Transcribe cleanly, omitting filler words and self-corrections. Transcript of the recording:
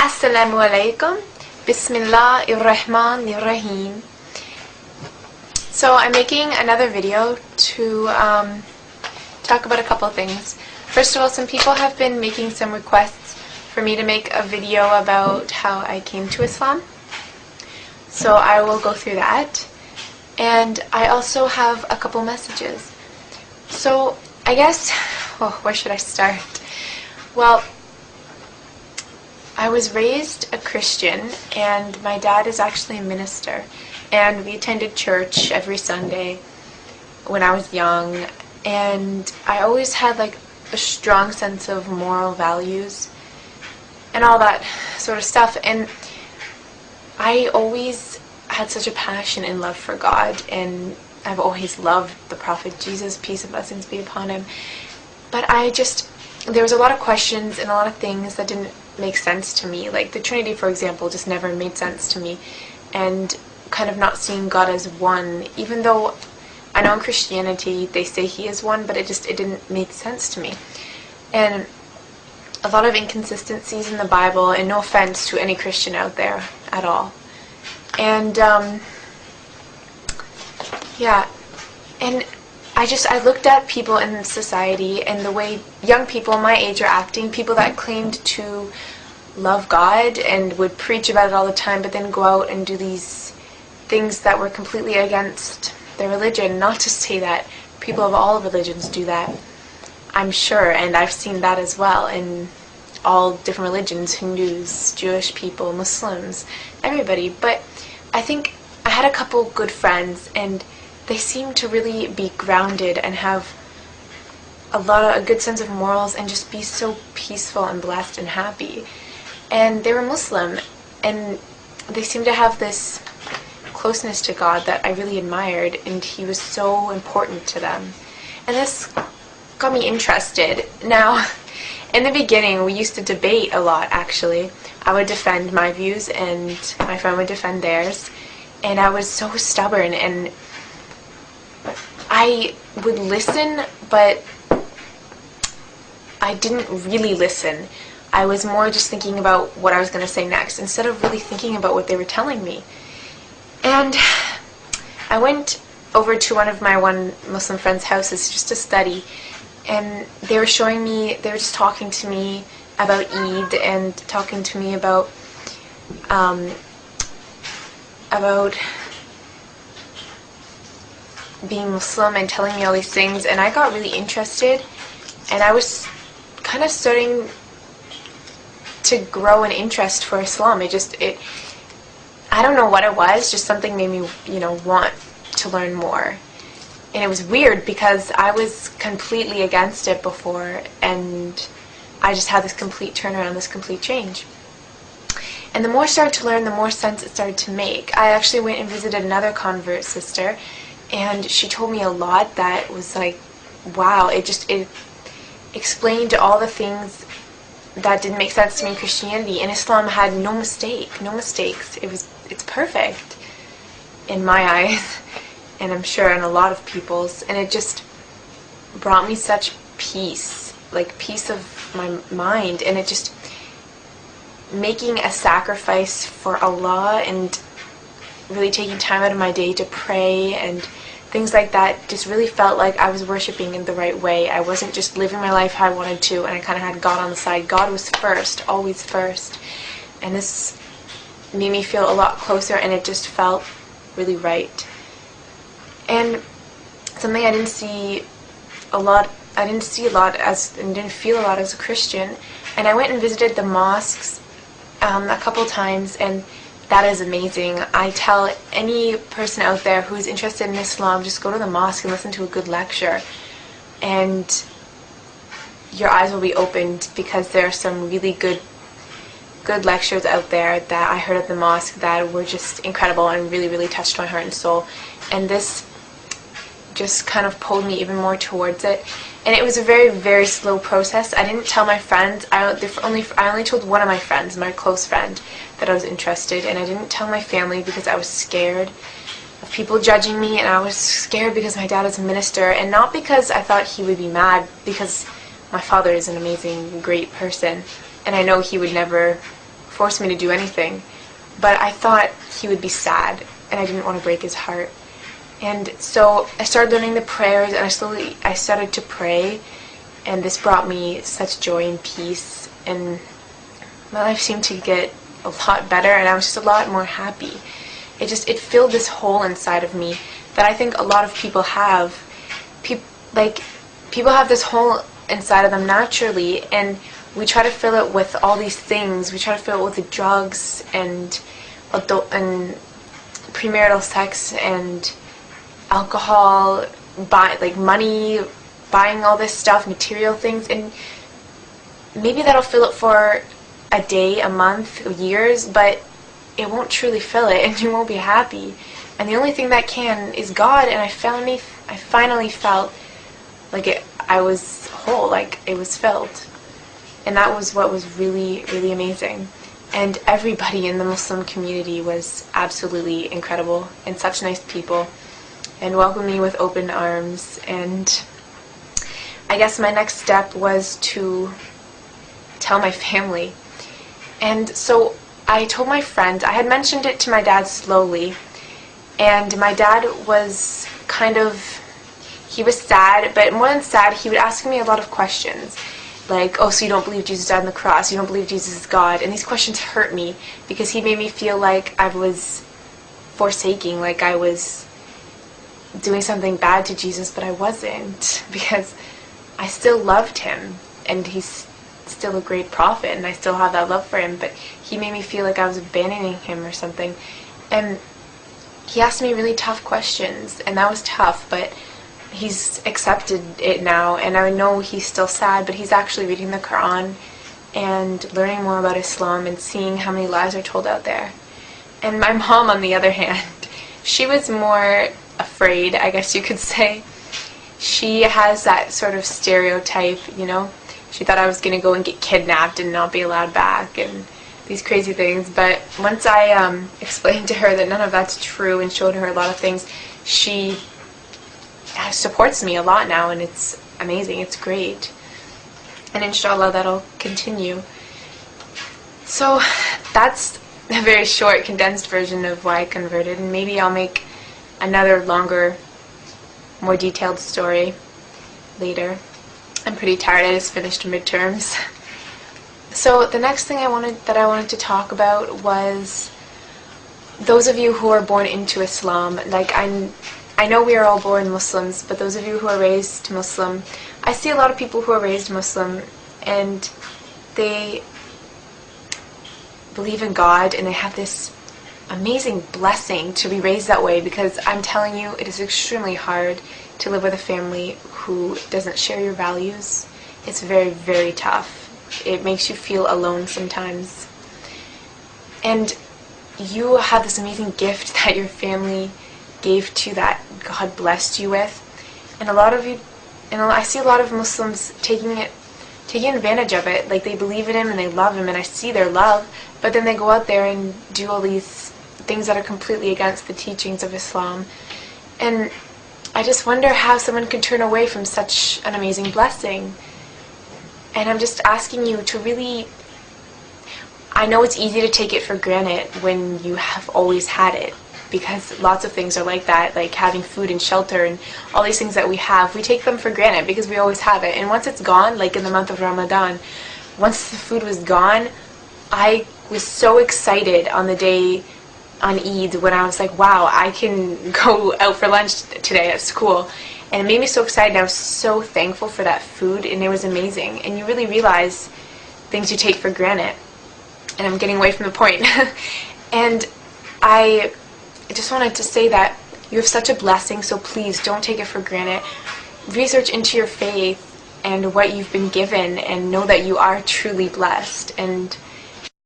Assalamu alaikum. Bismillahirrahmanirrahim. So I'm making another video to talk about a couple of things. First of all, some people have been making some requests for me to make a video about how I came to Islam. So I will go through that. And I also have a couple messages. So I guess, where should I start? Well, I was raised a Christian, and my dad is actually a minister, and we attended church every Sunday when I was young, and I always had like a strong sense of moral values and all that sort of stuff, and I always had such a passion and love for God, and I've always loved the Prophet Jesus, peace and blessings be upon him, but there was a lot of questions and a lot of things that didn't make sense to me. Like the Trinity, for example, just never made sense to me, and kind of not seeing God as one, even though I know in Christianity they say he is one, but it didn't make sense to me. And a lot of inconsistencies in the Bible, and no offense to any Christian out there at all. And and I looked at people in society and the way young people my age are acting, people that claimed to love God and would preach about it all the time, but then go out and do these things that were completely against their religion. Not to say that people of all religions do that, I'm sure, and I've seen that as well in all different religions, Hindus, Jewish people, Muslims, everybody. But I think I had a couple good friends, and they seem to really be grounded and have a good sense of morals and just be so peaceful and blessed and happy. And they were Muslim, and they seemed to have this closeness to God that I really admired, and he was so important to them. And this got me interested. Now, in the beginning, we used to debate a lot, actually. I would defend my views, and my friend would defend theirs. And I was so stubborn, and I would listen, but I didn't really listen. I was more just thinking about what I was going to say next, instead of really thinking about what they were telling me. And I went over to one Muslim friend's houses just to study, and they were just talking to me about Eid, and talking to me about being Muslim, and telling me all these things, and I got really interested, and I was kind of starting to grow an interest for Islam. I don't know what it was, just something made me, want to learn more. And it was weird because I was completely against it before, and I just had this complete turnaround, this complete change. And the more I started to learn, the more sense it started to make. I actually went and visited another convert sister, and she told me a lot that was like, wow, it explained all the things that didn't make sense to me in Christianity. And Islam had no mistakes. It's perfect in my eyes, and I'm sure in a lot of people's, and it just brought me such peace, like peace of my mind, and it just making a sacrifice for Allah and really taking time out of my day to pray and things like that just really felt like I was worshiping in the right way. I wasn't just living my life how I wanted to, and I kind of had God on the side. God was first, always first. And this made me feel a lot closer, and it just felt really right. And something I didn't see a lot and didn't feel a lot as a Christian. And I went and visited the mosques a couple times, and that is amazing. I tell any person out there who's interested in Islam, just go to the mosque and listen to a good lecture, and your eyes will be opened, because there are some really good lectures out there that I heard at the mosque that were just incredible and really, really touched my heart and soul. And this just kind of pulled me even more towards it. And it was a very, very slow process. I didn't tell my friends. I only told one of my friends, my close friend, that I was interested. And I didn't tell my family because I was scared of people judging me. And I was scared because my dad is a minister. And not because I thought he would be mad, because my father is an amazing, great person. And I know he would never force me to do anything. But I thought he would be sad, and I didn't want to break his heart. And so I started learning the prayers, and I started to pray, and this brought me such joy and peace, and my life seemed to get a lot better, and I was just a lot more happy. It filled this hole inside of me that I think a lot of people have. People have this hole inside of them naturally, and we try to fill it with all these things. We try to fill it with the drugs and premarital sex and alcohol, money, buying all this stuff, material things, and maybe that'll fill it for a day, a month, years, but it won't truly fill it, and you won't be happy. And the only thing that can is God, and I finally felt like I was whole, like it was filled. And that was what was really, really amazing. And everybody in the Muslim community was absolutely incredible, and such nice people, and welcomed me with open arms. And I guess my next step was to tell my family. And so I told my friends. I had mentioned it to my dad slowly, and my dad was he was sad, but more than sad, he would ask me a lot of questions. Like, oh, so you don't believe Jesus died on the cross, you don't believe Jesus is God. And these questions hurt me, because he made me feel like I was forsaking, like I was doing something bad to Jesus, but I wasn't, because I still loved him, and he's still a great prophet, and I still have that love for him, but he made me feel like I was abandoning him or something. And he asked me really tough questions, and that was tough, but he's accepted it now, and I know he's still sad, but he's actually reading the Quran and learning more about Islam and seeing how many lies are told out there. And my mom, on the other hand, she was more afraid, I guess you could say. She has that sort of stereotype, you know. She thought I was going to go and get kidnapped and not be allowed back and these crazy things. But once I explained to her that none of that's true and showed her a lot of things, she supports me a lot now, and it's amazing. It's great. And inshallah, that'll continue. So that's a very short, condensed version of why I converted, and maybe I'll make another longer, more detailed story later. I'm pretty tired. I just finished midterms. So the next thing I wanted to talk about was those of you who are born into Islam. Like, I know we are all born Muslims, but those of you who are raised Muslim, I see a lot of people who are raised Muslim, and they believe in God, and they have this amazing blessing to be raised that way, because I'm telling you, it is extremely hard to live with a family who doesn't share your values. It's very, very tough. It makes you feel alone sometimes. And you have this amazing gift that your family gave to, that God blessed you with. And a lot of you, and I see a lot of Muslims taking advantage of it. Like, they believe in him and they love him, and I see their love, but then they go out there and do all these things that are completely against the teachings of Islam. And I just wonder how someone can turn away from such an amazing blessing. And I'm just asking you to really, I know it's easy to take it for granted when you have always had it, because lots of things are like that, like having food and shelter and all these things that we have. We take them for granted because we always have it. And once it's gone, like in the month of Ramadan, once the food was gone, I was so excited on the day on Eid when I was like, wow, I can go out for lunch today at school. And it made me so excited. I was so thankful for that food, and it was amazing. And you really realize things you take for granted. And I'm getting away from the point. And I just wanted to say that you have such a blessing, so please don't take it for granted. Research into your faith and what you've been given, and know that you are truly blessed. And